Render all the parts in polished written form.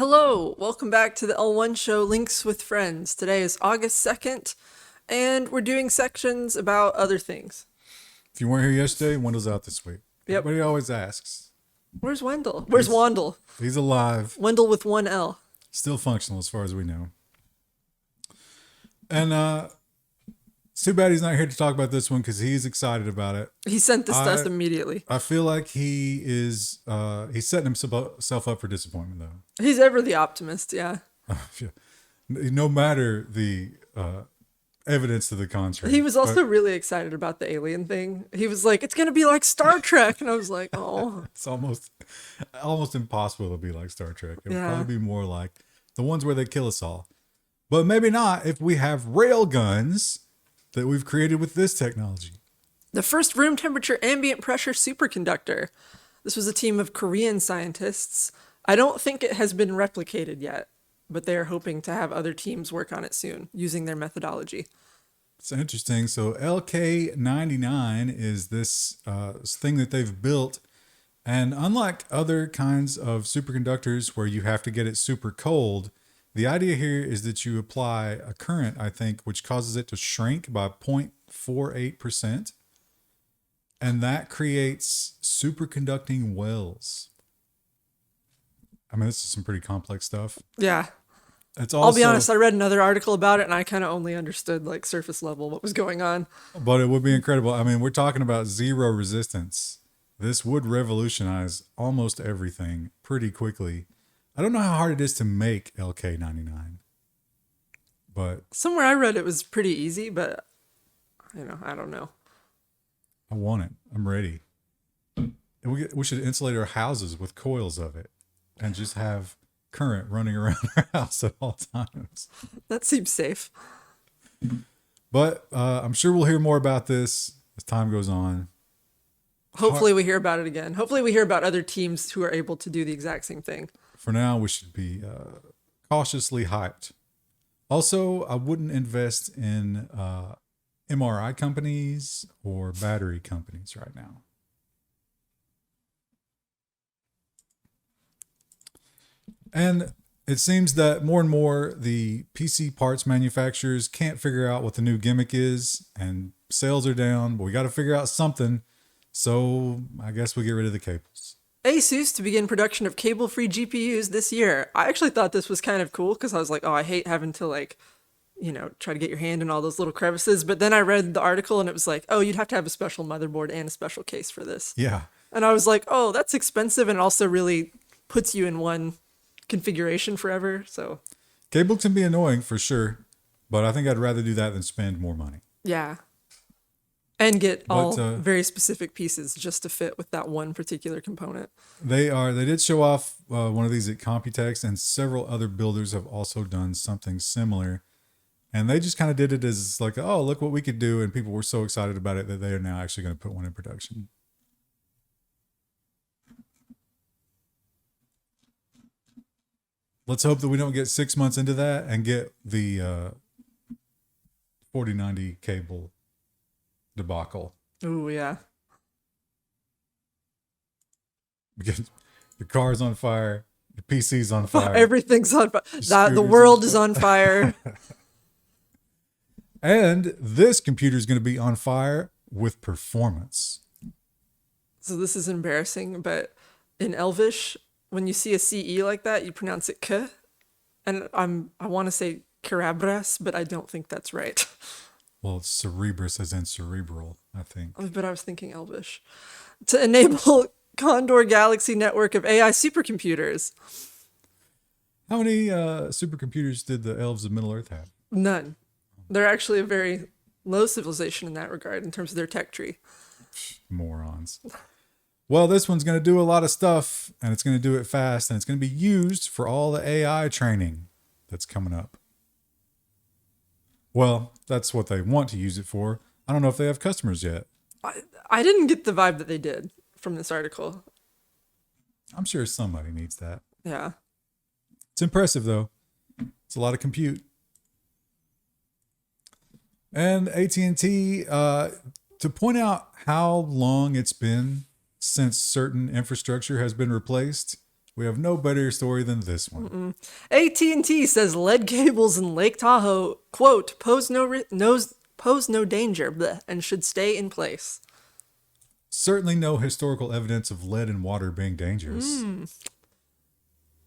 Hello, welcome back to the L1 show, Links with Friends. Today is August 2nd, and we're doing sections about other things. If you weren't here yesterday, Wendell's out this week. Yep. Everybody always asks. Where's Wendell? Where's Wandel? He's alive. Wendell with one L. Still functional as far as we know. And it's too bad he's not here to talk about this one because he's excited about it. He sent this to us immediately. I feel like he's setting himself up for disappointment, though. He's ever the optimist, yeah. No matter the evidence to the contrary. He was also really excited about the alien thing. He was like, it's going to be like Star Trek. And I was like, oh. It's almost impossible to be like Star Trek. It would Yeah. probably be more like the ones where they kill us all. But maybe not if we have rail guns that we've created with this technology. The first room temperature ambient pressure superconductor. This was a team of Korean scientists. I don't think it has been replicated yet, but they are hoping to have other teams work on it soon using their methodology. It's interesting. So LK99 is this thing that they've built. And unlike other kinds of superconductors where you have to get it super cold, the idea here is that you apply a current, I think, which causes it to shrink by 0.48%. And that creates superconducting wells. I mean, this is some pretty complex stuff. Yeah. It's also, I'll be honest, I read another article about it and I kind of only understood like surface level what was going on. But it would be incredible. I mean, we're talking about zero resistance. This would revolutionize almost everything pretty quickly. I don't know how hard it is to make LK99. But Somewhere I read it was pretty easy, but I don't know. I want it. I'm ready. And we should insulate our houses with coils of it and just have current running around our house at all times. That seems safe. But I'm sure we'll hear more about this as time goes on. Hopefully we hear about it again. Hopefully we hear about other teams who are able to do the exact same thing. For now, we should be cautiously hyped. Also, I wouldn't invest in MRI companies or battery companies right now. And it seems that more and more the PC parts manufacturers can't figure out what the new gimmick is, and sales are down, but we got to figure out something. So I guess we get rid of the cables. Asus to begin production of cable-free GPUs this year. I actually thought this was kind of cool because I was like, oh, I hate having to try to get your hand in all those little crevices. But then I read the article and it was like, oh, you'd have to have a special motherboard and a special case for this. Yeah. And I was like, oh, that's expensive and also really puts you in one configuration forever. So Cable can be annoying for sure, but I think I'd rather do that than spend more money. yeah. And get all very specific pieces just to fit with that one particular component. They did show off one of these at Computex, and several other builders have also done something similar. And they just kind of did it as like, oh, look what we could do. And people were so excited about it that they are now actually going to put one in production. Let's hope that we don't get 6 months into that and get the 4090 cable debacle. Ooh, yeah. Because your car's on fire, your PC's on fire. Everything's on fire. The world is on fire. And this computer is going to be on fire with performance. So this is embarrassing, but in Elvish, when you see a CE like that, you pronounce it K. And I want to say Cerebras, but I don't think that's right. Well, it's Cerebras as in cerebral, I think. But I was thinking Elvish. To enable Condor Galaxy network of AI supercomputers. How many supercomputers did the elves of Middle-earth have? None. They're actually a very low civilization in that regard in terms of their tech tree. Morons. Well, this one's going to do a lot of stuff, and it's going to do it fast, and it's going to be used for all the AI training that's coming up. Well, that's what they want to use it for. I don't know if they have customers yet. I didn't get the vibe that they did from this article. I'm sure somebody needs that. Yeah. It's impressive, though. It's a lot of compute. And AT&T, to point out how long it's been since certain infrastructure has been replaced, We have no better story than this one. AT&T says lead cables in Lake Tahoe, quote, pose no danger, bleh, and should stay in place. Certainly no historical evidence of lead in water being dangerous.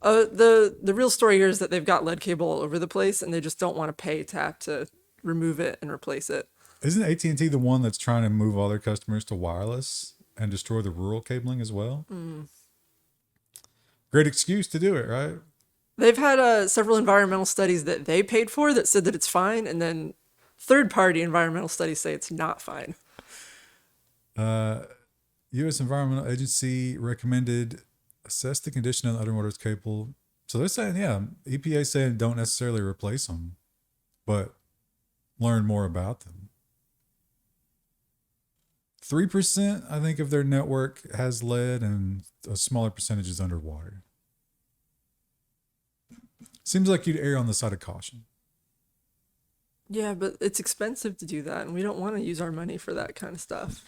The real story here is that they've got lead cable all over the place, and they just don't want to pay TAP to remove it and replace it. Isn't AT&T the one that's trying to move all their customers to wireless and destroy the rural cabling as well? Great excuse to do it, right? They've had several environmental studies that they paid for that said that it's fine, and then third-party environmental studies say it's not fine. U.S. Environmental Agency recommended assess the condition of the underwater cable. So they're saying, yeah, EPA saying don't necessarily replace them, but learn more about them. 3%, I think, of their network has lead, and a smaller percentage is underwater. Seems like you'd err on the side of caution. Yeah, but it's expensive to do that, and we don't want to use our money for that kind of stuff.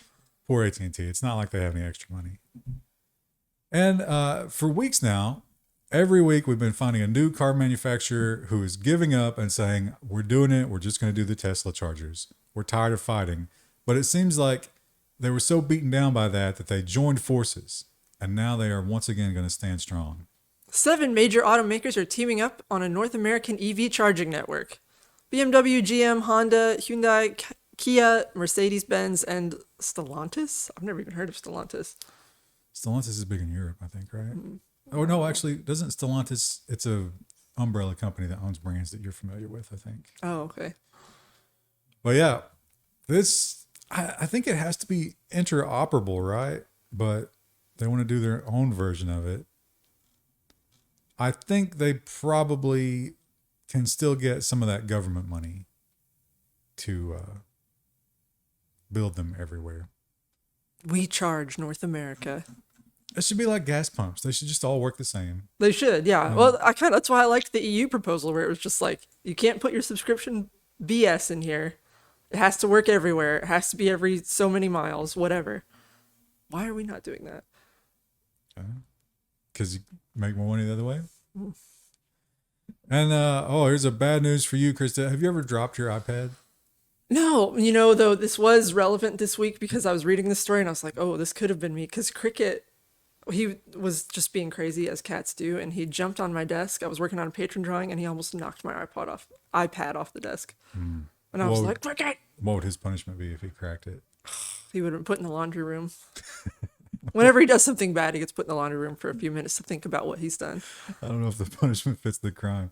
Poor AT&T. It's not like they have any extra money. And for weeks now, every week we've been finding a new car manufacturer who is giving up and saying, we're doing it. We're just going to do the Tesla chargers. We're tired of fighting. But it seems like they were so beaten down by that they joined forces. And now they are once again going to stand strong. 7 major automakers are teaming up on a North American EV charging network. BMW, GM, Honda, Hyundai, Kia, Mercedes-Benz, and Stellantis? I've never even heard of Stellantis. Stellantis is big in Europe, I think, right? Oh, no, actually, doesn't Stellantis, it's a umbrella company that owns brands that you're familiar with, I think. Oh, okay. But yeah, this, I think it has to be interoperable, right? But they want to do their own version of it. I think they probably can still get some of that government money to build them everywhere. We charge North America. It should be like gas pumps. They should just all work the same. They should, yeah. Well, that's why I liked the EU proposal where it was just like, you can't put your subscription BS in here. It has to work everywhere. It has to be every so many miles, whatever. Why are we not doing that? Because you make more money the other way. And here's a bad news for you, Krista. Have you ever dropped your iPad? No, though this was relevant this week because I was reading this story and I was like, oh, this could have been me. Because Cricket, he was just being crazy as cats do, and he jumped on my desk. I was working on a patron drawing, and he almost knocked my iPad off the desk. And I was like, Cricket! What would his punishment be if he cracked it? He would have been put in the laundry room. Whenever he does something bad, he gets put in the laundry room for a few minutes to think about what he's done. I don't know if the punishment fits the crime.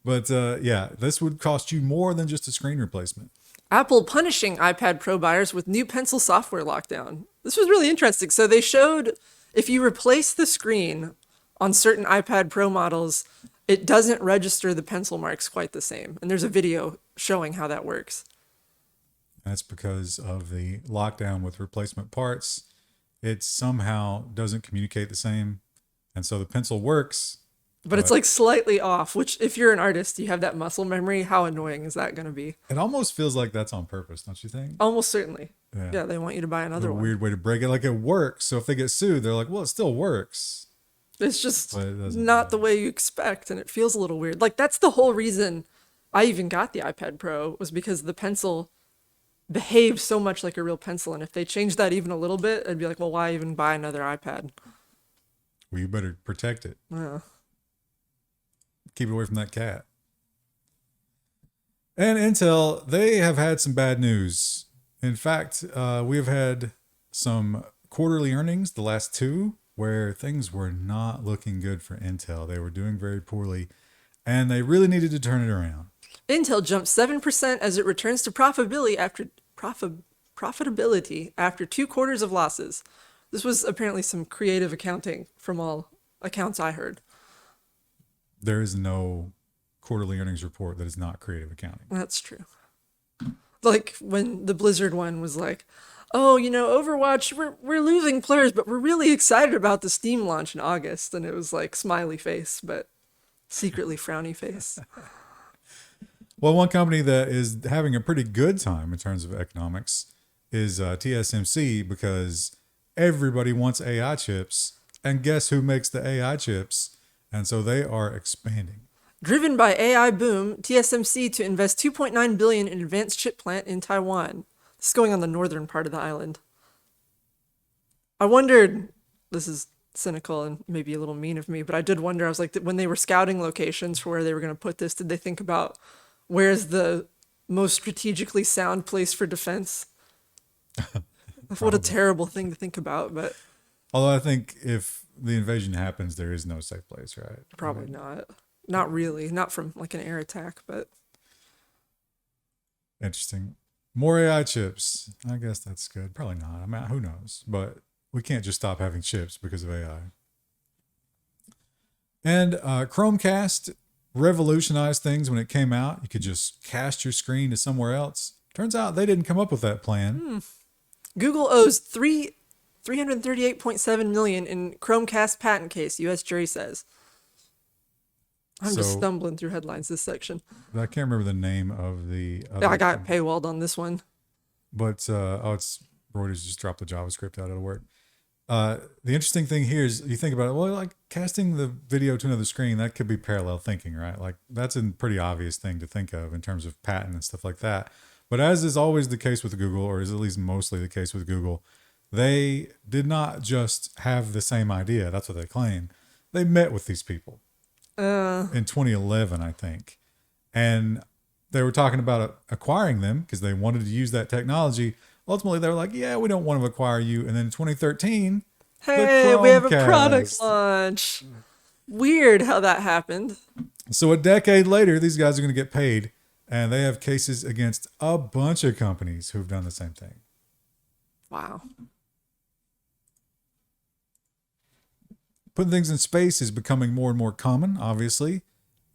But yeah, this would cost you more than just a screen replacement. Apple punishing iPad Pro buyers with new Pencil software lockdown. This was really interesting. So they showed if you replace the screen on certain iPad Pro models, it doesn't register the pencil marks quite the same. And there's a video showing how that works. That's because of the lockdown with replacement parts. It somehow doesn't communicate the same. And so the pencil works. But it's like slightly off, which if you're an artist, you have that muscle memory. How annoying is that going to be? It almost feels like that's on purpose, don't you think? Almost certainly. Yeah, they want you to buy another one. Weird way to break it. Like it works. So if they get sued, they're like, well, it still works. It's just not the way you expect. And it feels a little weird. Like that's the whole reason I even got the iPad Pro was because the pencil behaves so much like a real pencil. And if they changed that even a little bit, I'd be like, well, why even buy another iPad? Well, you better protect it. Yeah. Keep it away from that cat. And Intel, they have had some bad news. In fact, we've had some quarterly earnings, the last two, where things were not looking good for Intel. They were doing very poorly, and they really needed to turn it around. Intel jumped 7% as it returns to profitability after 2 quarters of losses. This was apparently some creative accounting from all accounts I heard. There is no quarterly earnings report that is not creative accounting. That's true. Like when the Blizzard one was like, oh, Overwatch, we're losing players, but we're really excited about the Steam launch in August. And it was like smiley face, but secretly frowny face. Well, one company that is having a pretty good time in terms of economics is TSMC because everybody wants AI chips. And guess who makes the AI chips? And so they are expanding. Driven by AI boom, TSMC to invest 2.9 billion in advanced chip plant in Taiwan. This is going on the northern part of the island. I wondered, this is cynical and maybe a little mean of me, but I did wonder, I was like, when they were scouting locations for where they were going to put this, did they think about where's the most strategically sound place for defense? What a terrible thing to think about, but Although I think if the invasion happens, there is no safe place, right? probably not. Not really. Not from like an air attack, but Interesting. More AI chips. I guess that's good. Probably not. I mean, who knows? But we can't just stop having chips because of AI. And Chromecast revolutionized things when it came out. You could just cast your screen to somewhere else. Turns out they didn't come up with that plan. Google owes 338.7 million in Chromecast patent case, US jury says. I'm just So- stumbling through headlines this section. I can't remember the name of the other I got paywalled on this one. But it's Reuters just dropped the JavaScript out. It'll work. The interesting thing here is you think about it. Well, like casting the video to another screen, that could be parallel thinking, right? Like that's a pretty obvious thing to think of in terms of patent and stuff like that. But as is always the case with Google, or is at least mostly the case with Google, they did not just have the same idea. That's what they claim. They met with these people in 2011, I think, and they were talking about acquiring them because they wanted to use that technology. Ultimately, they were like, yeah, we don't want to acquire you. And then in 2013, Hey, we have a Chromecast. product launch. Weird how that happened. So a decade later, these guys are going to get paid, and they have cases against a bunch of companies who've done the same thing. Wow. Putting things in space is becoming more and more common, obviously,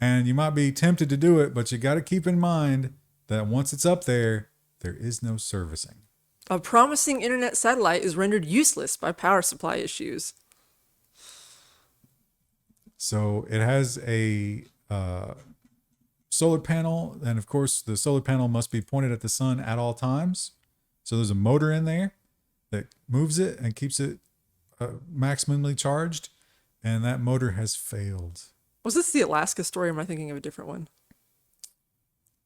and you might be tempted to do it, but you got to keep in mind that once it's up there, there is no servicing. A promising internet satellite is rendered useless by power supply issues. So it has a solar panel, and of course, the solar panel must be pointed at the sun at all times. So there's a motor in there that moves it and keeps it maximally charged, and that motor has failed. Was this the Alaska story, or am I thinking of a different one?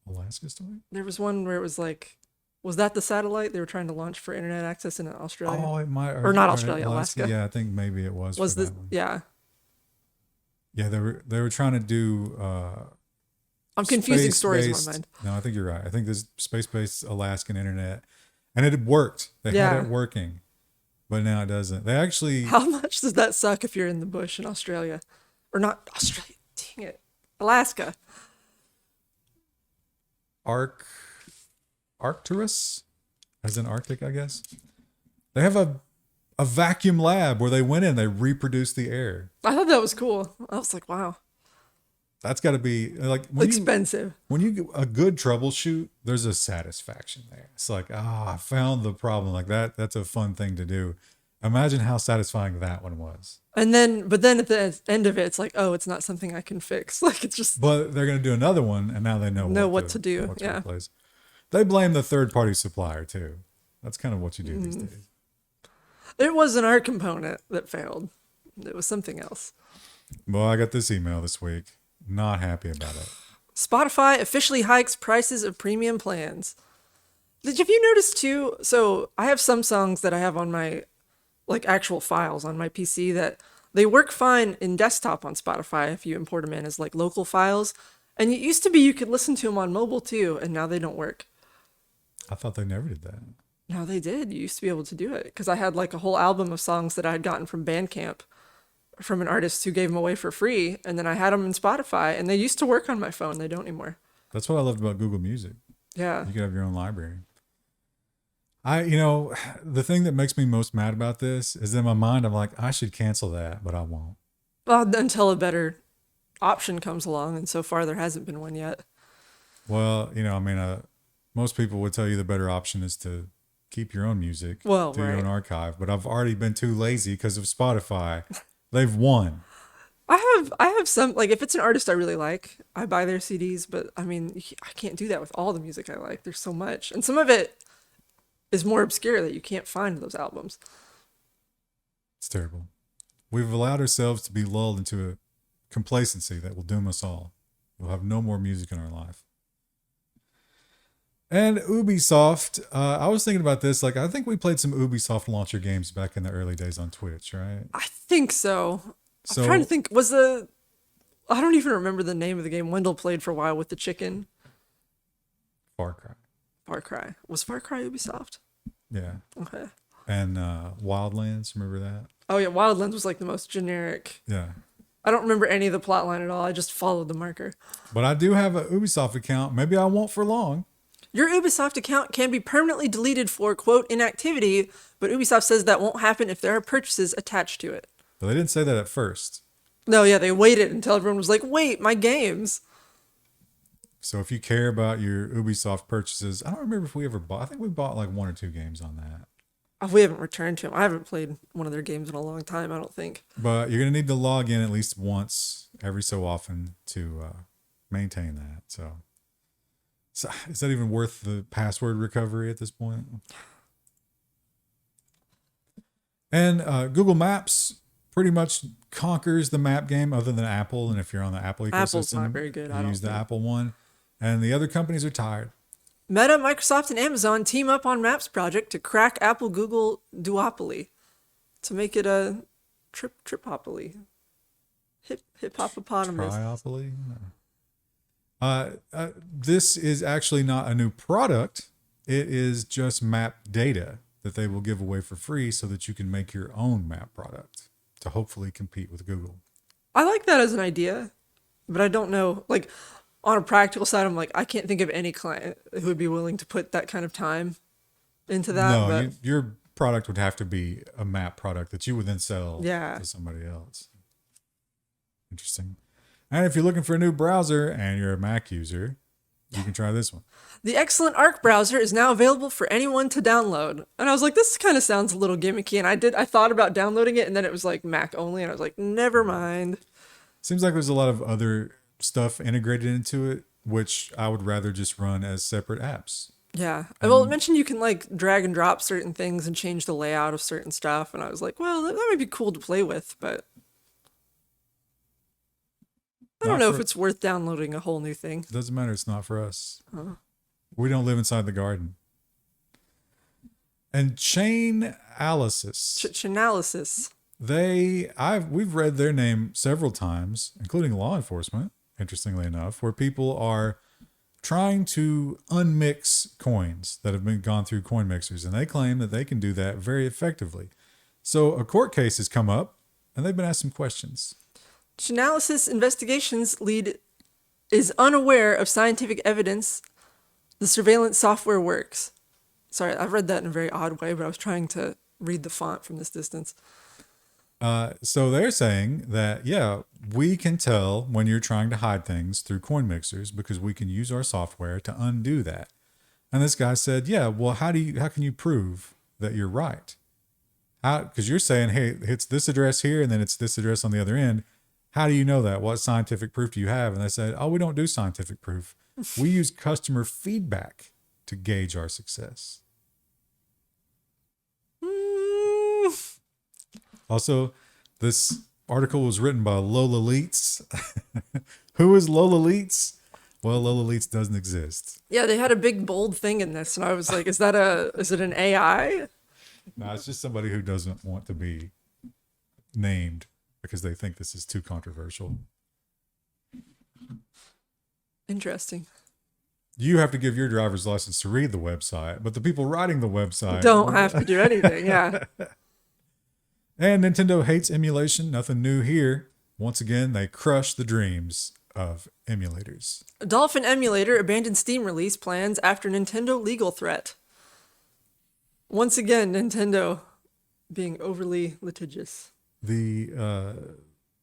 Alaska story? There was one where it was like, was that the satellite they were trying to launch for internet access in Australia? Oh, it might, Or not Australia, Alaska. Yeah, I think maybe it was. Was for this? that one. Yeah. Yeah, they were trying to do. I'm confusing stories in my mind. No, I think you're right. I think this space-based Alaskan internet, and it had worked. They Yeah. had it working, but now it doesn't. They actually. How much does that suck if you're in the bush in Australia? Or not Australia, dang it. Alaska. Arcturus, as in Arctic, I guess. They have a vacuum lab where they went in, they reproduced the air. I thought that was cool. I was like, wow. That's got to be like when Expensive. when you get a good troubleshoot, there's a satisfaction there. It's like, I found the problem. Like that. That's a fun thing to do. Imagine how satisfying that one was. And then, but then at the end of it, it's like, oh, it's not something I can fix. Like, it's just, But they're going to do another one, and now they know what to do, what to yeah. replace. They blame the third-party supplier too. That's kind of what you do these days. it was an art component that failed. It was something else. Well, I got this email this week. Not happy about it. Spotify officially hikes prices of premium plans. Have you noticed too? So I have some songs that I have on my, like actual files on my PC that they work fine in desktop on Spotify if you import them in as like local files. And it used to be you could listen to them on mobile too, and now they don't work. I thought they never did that. No, they did. You used to be able to do it because I had like a whole album of songs that I had gotten from Bandcamp from an artist who gave them away for free. And then I had them in Spotify, and they used to work on my phone. They don't anymore. That's what I loved about Google Music. Yeah. You could have your own library. The thing that makes me most mad about this is in my mind, I'm like, I should cancel that, but I won't. Well, until a better option comes along, and so far there hasn't been one yet. Well, most people would tell you the better option is to keep your own music, do Well, your right. own archive. But I've already been too lazy because of Spotify. They've won. I have some, like if it's an artist I really like, I buy their CDs, but I mean, I can't do that with all the music I like. There's so much. And some of it is more obscure that you can't find those albums. It's terrible. We've allowed ourselves to be lulled into a complacency that will doom us all. We'll have no more music in our life. And Ubisoft, I was thinking about this. Like, I think we played some Ubisoft launcher games back in the early days on Twitch, right? I think so. So, I'm trying to think. I don't even remember the name of the game Wendell played for a while with the chicken. Far Cry. Far Cry. Was Far Cry Ubisoft? Yeah. Okay. And Wildlands, remember that? Oh yeah, Wildlands was like the most generic. Yeah. I don't remember any of the plot line at all. I just followed the marker. But I do have an Ubisoft account. Maybe I won't for long. Your Ubisoft account can be permanently deleted for, quote, inactivity, but Ubisoft says that won't happen if there are purchases attached to it. But they didn't say that at first. No, yeah, they waited until everyone was like, wait, my games. So if you care about your Ubisoft purchases, I don't remember if we ever bought, I think we bought like 1 or 2 games on that. Oh, we haven't returned to them. I haven't played one of their games in a long time, I don't think. But you're going to need to log in at least once every so often to maintain that. So is that even worth the password recovery at this point? And Google Maps pretty much conquers the map game other than Apple. And if you're on the Apple ecosystem, Apple's not very good. you use the Apple one. And the other companies are tired. Meta, Microsoft, and Amazon team up on Maps project to crack Apple-Google duopoly to make it a tripopoly. Hippopotamus. Triopoly? This is actually not a new product. It is just map data that they will give away for free so that you can make your own map product to hopefully compete with Google. I like that as an idea, but I don't know. Like, on a practical side, I'm like, I can't think of any client who would be willing to put that kind of time into that. No, but your product would have to be a map product that you would then sell Yeah. to somebody else. Interesting. And if you're looking for a new browser and you're a Mac user, you can try this one. The excellent Arc browser is now available for anyone to download. And I was like, this kind of sounds a little gimmicky. And I thought about downloading it, and then it was like Mac only. And I was like, never mind. Seems like there's a lot of other stuff integrated into it, which I would rather just run as separate apps. Yeah. Well, it mentioned you can like drag and drop certain things and change the layout of certain stuff. And I was like, well, that might be cool to play with, but I don't know if it's worth downloading a whole new thing. Doesn't matter. It's not for us. We don't live inside the garden. And Chainalysis. Chainalysis. We've read their name several times, including law enforcement, interestingly enough, where people are trying to unmix coins that have been gone through coin mixers, and they claim that they can do that very effectively. So a court case has come up, and they've been asked some questions. Chainalysis investigations lead is unaware of scientific evidence the surveillance software works. Sorry, I've read that in a very odd way, but I was trying to read the font from this distance. So they're saying that, yeah, we can tell when you're trying to hide things through coin mixers because we can use our software to undo that. And this guy said, yeah, well, how can you prove that you're right? Because you're saying, hey, it's this address here and then it's this address on the other end. How do you know that? What scientific proof do you have? And they said, oh, we don't do scientific proof. We use customer feedback to gauge our success. Also, this article was written by Lola Leets. Who is Lola Leets? Well, Lola Leets doesn't exist. Yeah, they had a big bold thing in this, and I was like, is it an AI? No, it's just somebody who doesn't want to be named because they think this is too controversial. Interesting. You have to give your driver's license to read the website, but the people writing the website don't have to do anything, yeah. And Nintendo hates emulation. Nothing new here. Once again, they crush the dreams of emulators. Dolphin emulator abandoned Steam release plans after Nintendo legal threat. Once again, Nintendo being overly litigious. The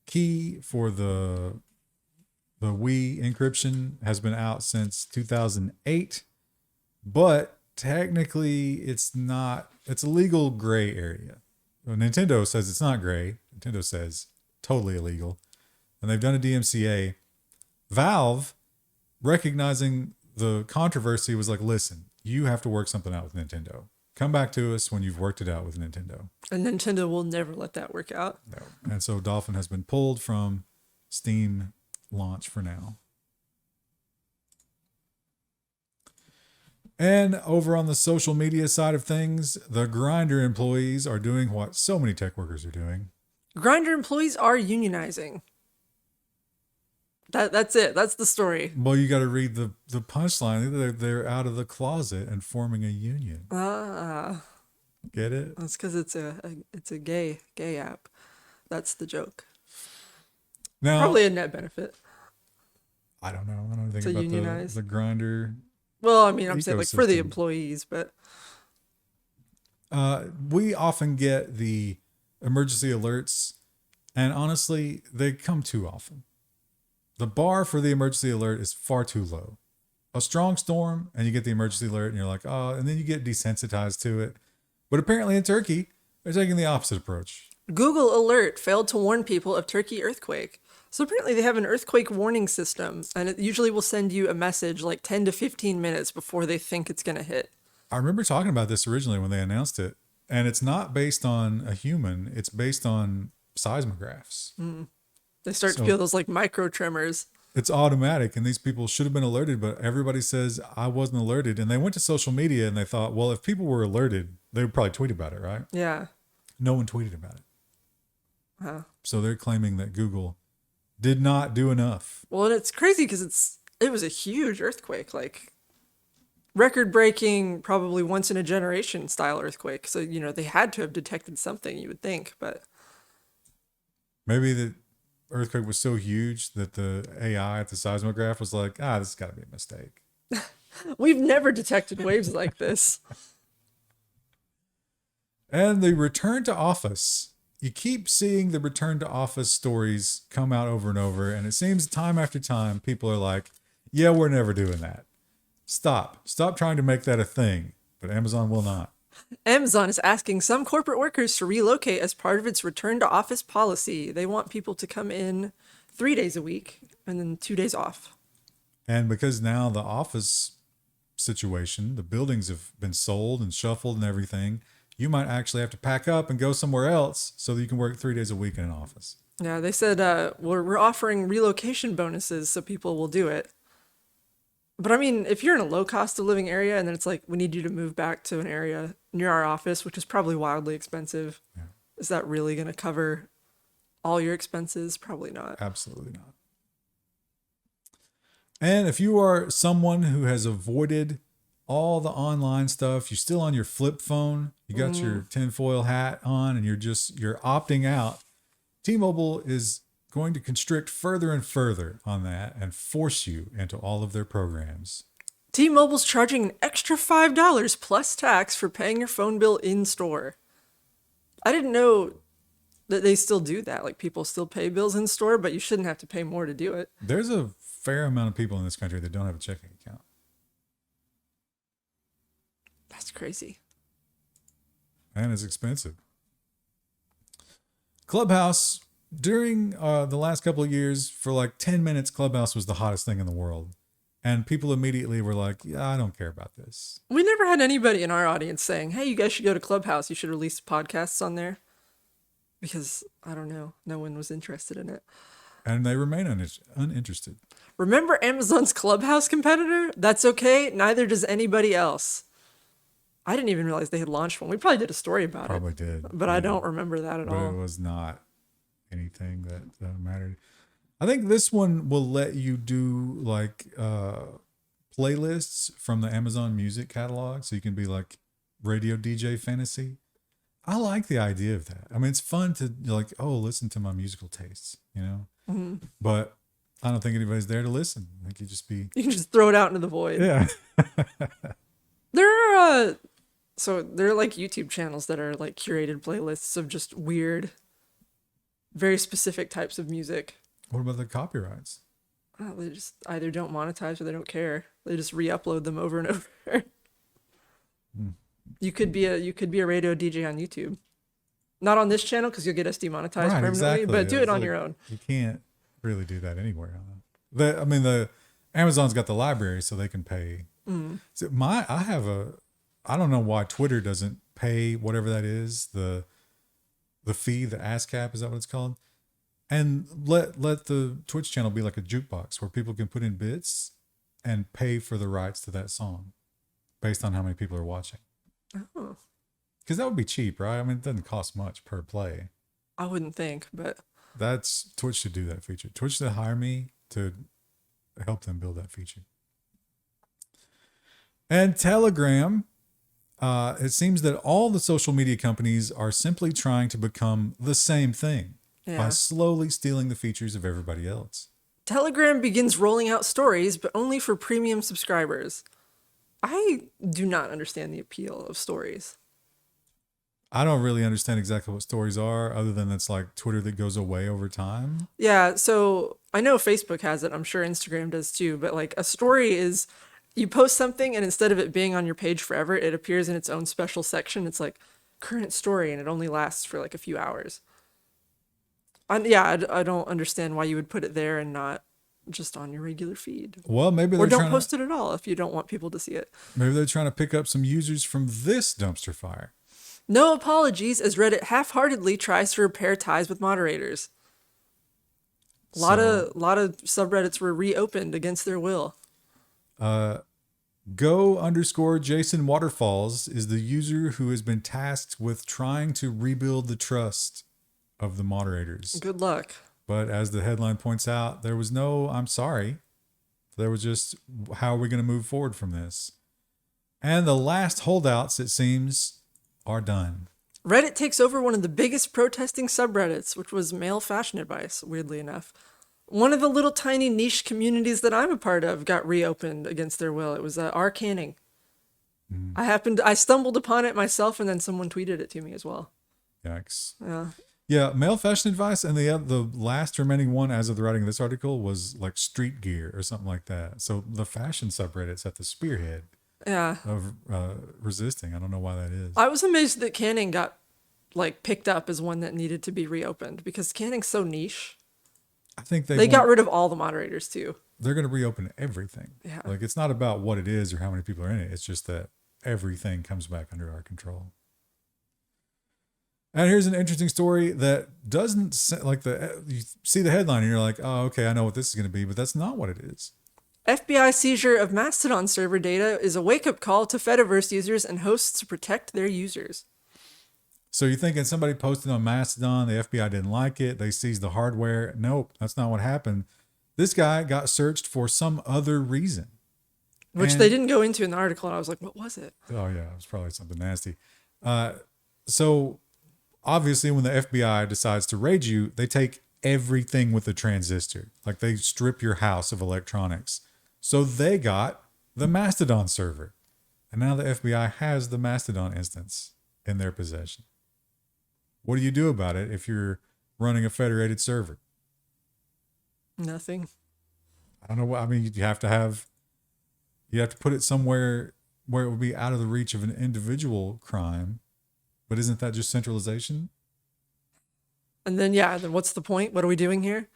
key for the Wii encryption has been out since 2008, but technically it's not. It's a legal gray area. Well, Nintendo says it's not gray. Nintendo says totally illegal. And they've done a DMCA. Valve, recognizing the controversy, was like, listen, you have to work something out with Nintendo. Come back to us when you've worked it out with Nintendo. And Nintendo will never let that work out. No. And so Dolphin has been pulled from Steam launch for now. And over on the social media side of things, the Grindr employees are doing what so many tech workers are doing. Grindr employees are unionizing. That's it. That's the story. Well, you got to read the punchline. They're out of the closet and forming a union. Ah, Get it? that's because it's a gay app. That's the joke. Now, Probably a net benefit. I don't know. I don't think To about unionize. the Grindr. Well, I mean, I'm saying like for the ecosystem. employees, but We often get the emergency alerts, and honestly, they come too often. The bar for the emergency alert is far too low. A strong storm, and you get the emergency alert, and you're like, oh, and then you get desensitized to it. But apparently in Turkey, they're taking the opposite approach. Google Alert failed to warn people of Turkey earthquake. So apparently they have an earthquake warning system, and it usually will send you a message like 10 to 15 minutes before they think it's going to hit. I remember talking about this originally when they announced it, and it's not based on a human, it's based on seismographs. They start to feel those like micro tremors. It's automatic, and these people should have been alerted, but everybody says I wasn't alerted. And they went to social media and they thought, well, if people were alerted, they would probably tweet about it, right? Yeah. No one tweeted about it. Huh. So they're claiming that Google did not do enough. Well, and it's crazy because it was a huge earthquake, like record-breaking, probably once in a generation style earthquake. So, they had to have detected something, you would think, but Maybe the earthquake was so huge that the AI at the seismograph was like, this has got to be a mistake. we've never detected waves like this. And the return to office. You keep seeing the return to office stories come out over and over. And it seems time after time, people are like, yeah, we're never doing that. Stop trying to make that a thing. But Amazon will not. Amazon is asking some corporate workers to relocate as part of its return to office policy. They want people to come in 3 days a week and then 2 days off. And because now the office situation, the buildings have been sold and shuffled and everything, you might actually have to pack up and go somewhere else so that you can work 3 days a week in an office. Yeah, they said we're offering relocation bonuses so people will do it. But I mean, if you're in a low cost of living area and then it's like, we need you to move back to an area near our office, which is probably wildly expensive. Yeah. Is that really going to cover all your expenses? Probably not. Absolutely not. And if you are someone who has avoided all the online stuff, you're still on your flip phone, you got your tinfoil hat on, and you're opting out, T-Mobile is going to constrict further and further on that and force you into all of their programs. T-Mobile's charging an extra $5 plus tax for paying your phone bill in store. I didn't know that they still do that. Like, people still pay bills in store, but you shouldn't have to pay more to do it. There's a fair amount of people in this country that don't have a checking account. That's crazy. And it's expensive. Clubhouse, during the last couple of years, for like 10 minutes, Clubhouse was the hottest thing in the world. And people immediately were like, yeah, I don't care about this. We never had anybody in our audience saying, hey, you guys should go to Clubhouse. You should release podcasts on there. Because, I don't know, no one was interested in it. And they remain uninterested. Remember Amazon's Clubhouse competitor? That's okay. Neither does anybody else. I didn't even realize they had launched one. We probably did a story about Probably it. did. But yeah. I don't remember that at all. But it was not anything that mattered. I think this one will let you do like playlists from the Amazon Music catalog. So you can be like radio DJ fantasy. I like the idea of that. I mean, it's fun to like, listen to my musical tastes, you know? Mm-hmm. But I don't think anybody's there to listen. I think you can just throw it out into the void. Yeah. There are like YouTube channels that are like curated playlists of just weird, very specific types of music. What about the copyrights? They just either don't monetize or they don't care. They just re-upload them over and over. You could be a radio DJ on YouTube. Not on this channel because you'll get us demonetized permanently, exactly. But do it on your own. You can't really do that anywhere. The Amazon's got the library, so they can pay. So I have a I don't know why Twitter doesn't pay whatever that is, the fee, the ASCAP, is that what it's called? And let the Twitch channel be like a jukebox where people can put in bits and pay for the rights to that song based on how many people are watching. Oh, Because that would be cheap, right? I mean, it doesn't cost much per play. I wouldn't think, but Twitch should do that feature. Twitch should hire me to help them build that feature. And Telegram, it seems that all the social media companies are simply trying to become the same thing by slowly stealing the features of everybody else. Telegram begins rolling out stories, but only for premium subscribers. I do not understand the appeal of stories. I don't really understand exactly what stories are, other than it's like Twitter that goes away over time. Yeah, so I know Facebook has it. I'm sure Instagram does too. But like a story is you post something and instead of it being on your page forever, it appears in its own special section. It's like current story and it only lasts for like a few hours. I don't understand why you would put it there and not just on your regular feed. Well, maybe they're Or don't trying post it at all if you don't want people to see it. maybe they're trying to pick up some users from this dumpster fire. No apologies as Reddit half-heartedly tries to repair ties with moderators. A lot of subreddits were reopened against their will. Go_Jason Waterfalls is the user who has been tasked with trying to rebuild the trust of the moderators. Good luck. But as the headline points out, there was no "I'm sorry." There was just, how are we going to move forward from this? And the last holdouts, it seems, are done. Reddit takes over one of the biggest protesting subreddits, which was male fashion advice, weirdly enough. One of the little tiny niche communities that I'm a part of got reopened against their will. It was R-canning. I stumbled upon it myself, and then someone tweeted it to me as well. Yikes. Yeah. Yeah, male fashion advice, and the last remaining one as of the writing of this article was like street gear or something like that. So the fashion subreddit's at the spearhead Yeah. of resisting. I don't know why that is. I was amazed that canning got like picked up as one that needed to be reopened because canning's so niche. I think They got rid of all the moderators too. They're going to reopen everything. Yeah. Like, it's not about what it is or how many people are in it. It's just that everything comes back under our control. And here's an interesting story that doesn't like you see the headline and you're like, oh, okay, I know what this is going to be, but that's not what it is. FBI seizure of Mastodon server data is a wake-up call to Fediverse users and hosts to protect their users. So you're thinking somebody posted on Mastodon, the FBI didn't like it, they seized the hardware. Nope, that's not what happened. This guy got searched for some other reason. Which they didn't go into in the article, and I was like, what was it? Oh, yeah, it was probably something nasty. So obviously when the FBI decides to raid you, they take everything with a transistor. Like, they strip your house of electronics. So they got the Mastodon server. And now the FBI has the Mastodon instance in their possession. What do you do about it if you're running a federated server? Nothing. I don't know what, I mean, you have to put it somewhere where it would be out of the reach of an individual crime. But isn't that just centralization? And then, then what's the point? What are we doing here?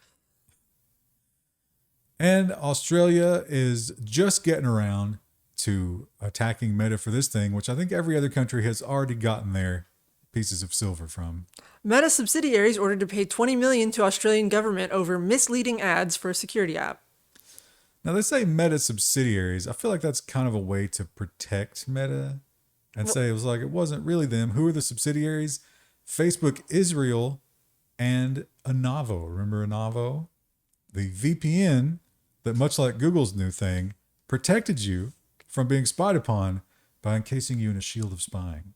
And Australia is just getting around to attacking Meta for this thing, which I think every other country has already gotten their pieces of silver from. Meta subsidiaries ordered to pay $20 million to Australian government over misleading ads for a security app. Now, they say Meta subsidiaries. I feel like that's kind of a way to protect Meta and say it wasn't really them. Who are the subsidiaries? Facebook Israel and Anavo. Remember Anavo? The VPN that, much like Google's new thing, protected you from being spied upon by encasing you in a shield of spying.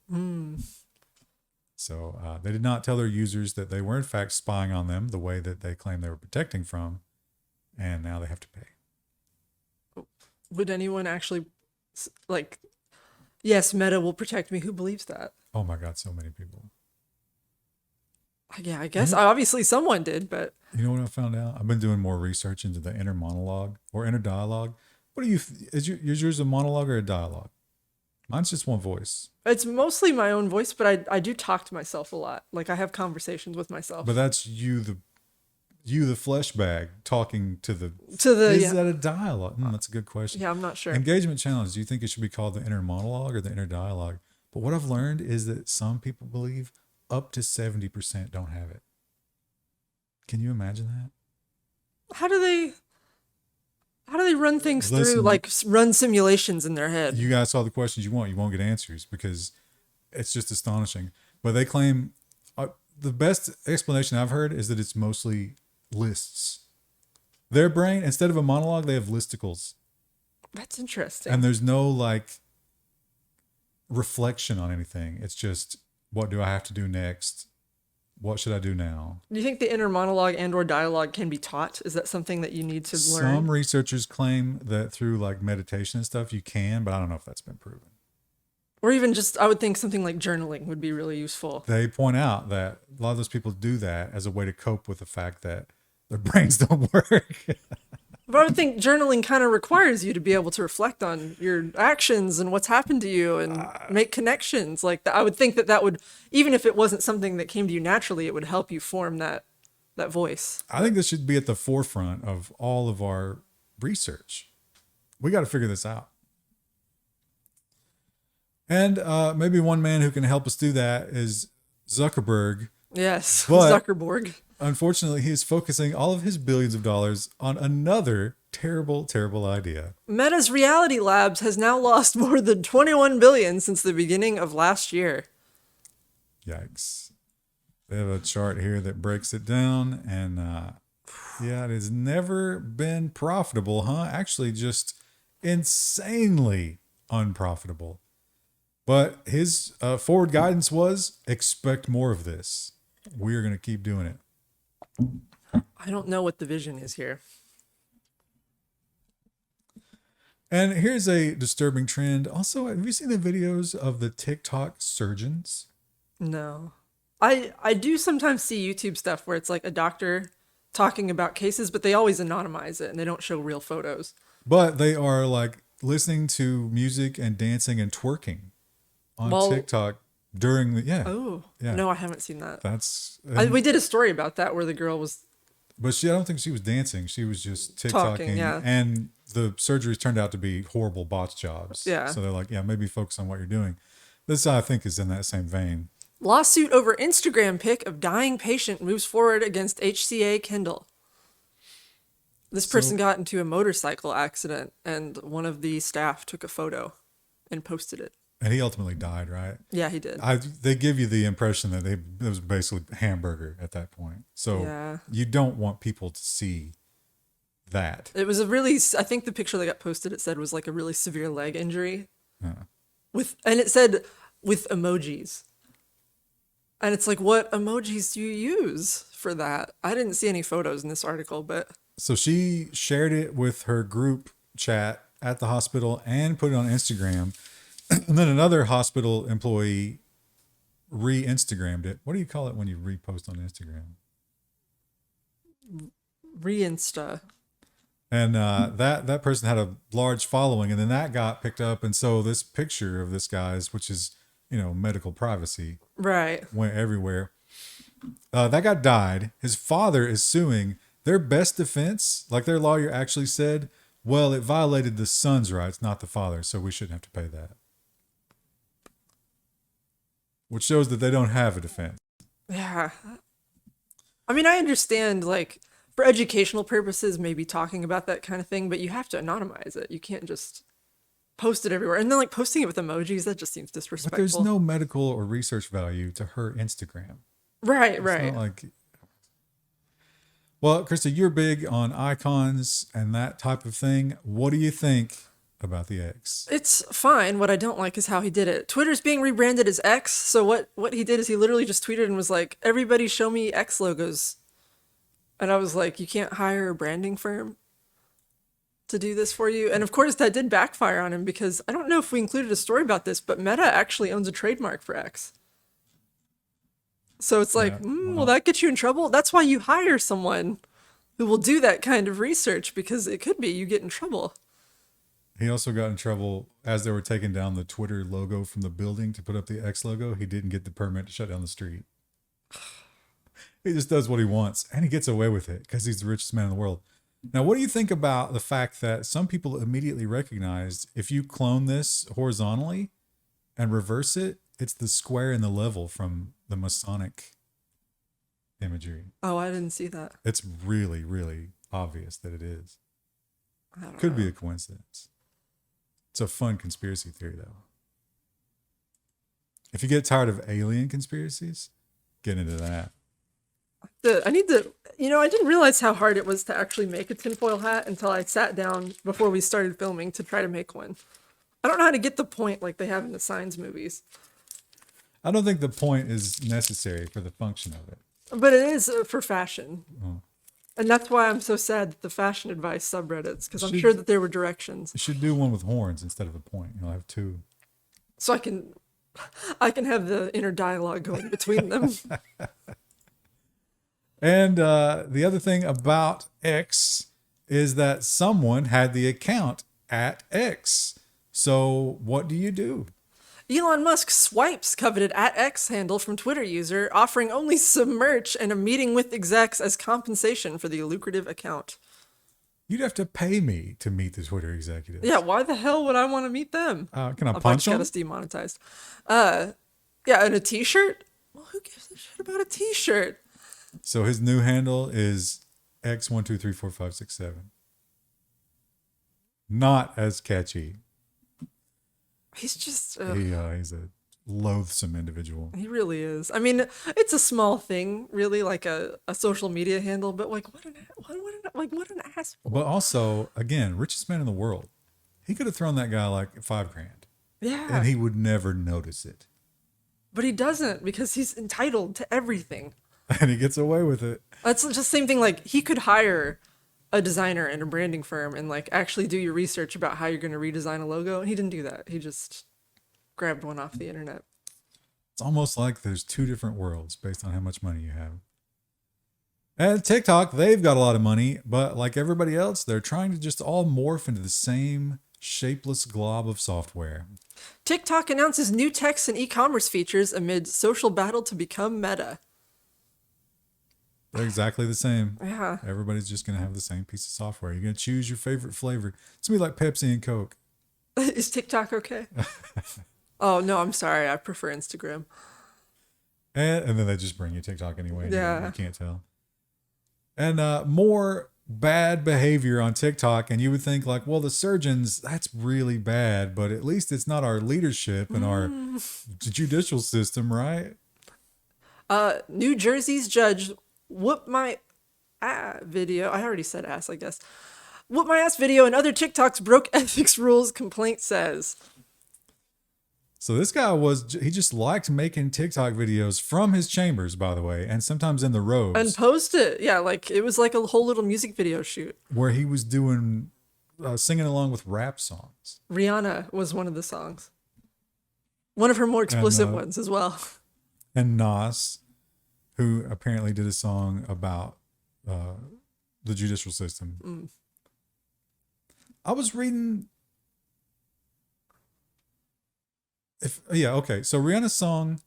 So they did not tell their users that they were in fact spying on them the way that they claimed they were protecting from, and now they have to pay. Would anyone actually, like, yes, Meta will protect me? Who believes that? Oh my God, so many people. Yeah, I guess obviously someone did, but you know what I found out? I've been doing more research into the inner monologue or inner dialogue. What do you? Is yours a monologue or a dialogue? Mine's just one voice. It's mostly my own voice, but I do talk to myself a lot. Like, I have conversations with myself. But that's you, you, the flesh bag, talking to the. Is yeah. that a dialogue? That's a good question. Yeah, I'm not sure. Engagement challenge. Do you think it should be called the inner monologue or the inner dialogue? But what I've learned is that some people believe up to 70% don't have it. Can you imagine that? How do they run things through, Listen, like run simulations in their head? You guys saw the questions you want. You won't get answers because it's just astonishing. But they claim the best explanation I've heard is that it's mostly lists. Their brain, instead of a monologue, they have listicles. That's interesting. And there's no like reflection on anything. It's just, what do I have to do next? What should I do now? Do you think the inner monologue and or dialogue can be taught? Is that something that you need to learn? Some researchers claim that through like meditation and stuff you can, but I don't know if that's been proven. Or even just, I would think something like journaling would be really useful. They point out that a lot of those people do that as a way to cope with the fact that their brains don't work. But I would think journaling kind of requires you to be able to reflect on your actions and what's happened to you and make connections. Like I would think that would, even if it wasn't something that came to you naturally, it would help you form that voice. I think this should be at the forefront of all of our research. We got to figure this out. And maybe one man who can help us do that is Zuckerberg. Yes, but Zuckerberg. Unfortunately, he is focusing all of his billions of dollars on another terrible, terrible idea. Meta's Reality Labs has now lost more than 21 billion since the beginning of last year. Yikes. They have a chart here that breaks it down, and yeah, it has never been profitable, huh? Actually, just insanely unprofitable. But his forward guidance was, expect more of this. We are going to keep doing it. I don't know what the vision is here. And here's a disturbing trend. Also, have you seen the videos of the TikTok surgeons? No. I do sometimes see YouTube stuff where it's like a doctor talking about cases, but they always anonymize it and they don't show real photos. But they are like listening to music and dancing and twerking on TikTok during the, yeah. Oh, yeah. No, I haven't seen that. We did a story about that where the girl was. But I don't think she was dancing. She was just TikToking. Yeah. And the surgeries turned out to be horrible botch jobs. Yeah. So they're like, yeah, maybe focus on what you're doing. This, I think, is in that same vein. Lawsuit over Instagram pic of dying patient moves forward against HCA Kendall. This person got into a motorcycle accident and one of the staff took a photo and posted it. And he ultimately died, right? Yeah, he did. They give you the impression that it was basically hamburger at that point. So you don't want people to see that. It was I think the picture that got posted, it said was like a really severe leg injury. And it said with emojis. And it's like, what emojis do you use for that? I didn't see any photos in this article, but. So she shared it with her group chat at the hospital and put it on Instagram. And then another hospital employee re-Instagrammed it. What do you call it when you repost on Instagram? Re-Insta. And that person had a large following, and then that got picked up. And so this picture of this guy's, which is, medical privacy, right, went everywhere. That guy died. His father is suing. Their best defense, like their lawyer actually said, well, it violated the son's rights, not the father, so we shouldn't have to pay that. Which shows that they don't have a defense. Yeah. I mean, I understand, like, for educational purposes, maybe talking about that kind of thing, but you have to anonymize it. You can't just post it everywhere. And then, like, posting it with emojis, that just seems disrespectful. But there's no medical or research value to her Instagram. Right, it's right. Not like... Well, Krista, you're big on icons and that type of thing. What do you think about the X? It's fine. What I don't like is how he did it. Twitter's being rebranded as X, so what he did is he literally just tweeted and was like, everybody show me X logos. And I was like, you can't hire a branding firm to do this for you? And of course that did backfire on him because I don't know if we included a story about this, but Meta actually owns a trademark for X. So it's like, will that get you in trouble? That's why you hire someone who will do that kind of research because it could be you get in trouble. He also got in trouble as they were taking down the Twitter logo from the building to put up the X logo. He didn't get the permit to shut down the street. He just does what he wants, and he gets away with it because he's the richest man in the world. Now, what do you think about the fact that some people immediately recognized if you clone this horizontally and reverse it, it's the square and the level from the Masonic imagery? Oh, I didn't see that. It's really, really obvious that it is. I don't Could know. be a coincidence. It's a fun conspiracy theory, though. If you get tired of alien conspiracies, get into that. I need to, I didn't realize how hard it was to actually make a tinfoil hat until I sat down before we started filming to try to make one. I don't know how to get the point like they have in the Signs movies. I don't think the point is necessary for the function of it. But it is for fashion. Oh. And that's why I'm so sad that the fashion advice subreddits, because I'm Should- sure that there were directions. You should do one with horns instead of a point. You'll have two. So I can have the inner dialogue going between them. And the other thing about X is that someone had the account at X. So what do you do? Elon Musk swipes coveted @X handle from Twitter user, offering only some merch and a meeting with execs as compensation for the lucrative account. You'd have to pay me to meet the Twitter executives. Yeah, why the hell would I want to meet them? Can I I'll punch get them? us demonetized. Yeah, and a t-shirt? Well, who gives a shit about a t-shirt? So his new handle is X123456. Not as catchy. He's just... He's a loathsome individual. He really is. I mean, it's a small thing, really, like a social media handle, but like, what an asshole. But also, again, richest man in the world. He could have thrown that guy like $5,000, Yeah, and he would never notice it. but he doesn't because he's entitled to everything. And he gets away with it. That's just the same thing. Like, he could hire a designer and a branding firm and like actually do your research about how you're going to redesign a logo, and he didn't do that. He just grabbed one off the internet. It's almost like there's two different worlds based on how much money you have. And TikTok, they've got a lot of money, but like everybody else, they're trying to just all morph into the same shapeless glob of software. TikTok announces new text and e-commerce features amid social battle to become Meta. They're exactly the same. Yeah. Everybody's just going to have the same piece of software. You're going to choose your favorite flavor. It's going to be like Pepsi and Coke. Is TikTok okay? Oh, no, I'm sorry. I prefer Instagram. And then they just bring you TikTok anyway. Yeah. You can't tell. And more bad behavior on TikTok. And you would think like, well, the surgeons, that's really bad. But at least it's not our leadership and our judicial system, right? New Jersey's judge whooped my video. I already said ass, I guess. Whoop my ass video and other TikToks broke ethics rules, complaint says. So this guy he just liked making TikTok videos from his chambers, by the way, and sometimes in the robes. And post it. Yeah, like it was like a whole little music video shoot. Where he was doing, singing along with rap songs. Rihanna was one of the songs. One of her more explicit And, ones as well. And Nas, who apparently did a song about the judicial system. I was reading... So Rihanna's song,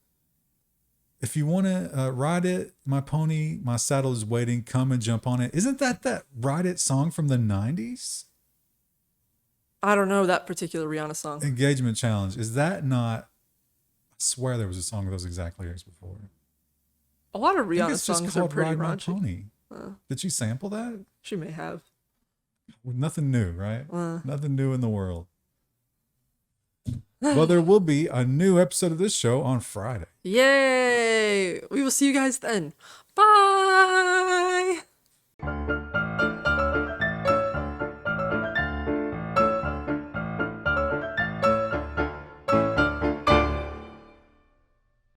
if you want to ride it, my pony, my saddle is waiting, come and jump on it. Isn't that Ride It song from the 90s? I don't know that particular Rihanna song. Engagement Challenge. Is that not... I swear there was a song with those exact lyrics before. A lot of I think Rihanna it's just songs are called pretty Ride My raunchy. Pony. Did she sample that? She may have. Nothing new, right? Nothing new in the world. Well, there will be a new episode of this show on Friday. Yay! We will see you guys then. Bye!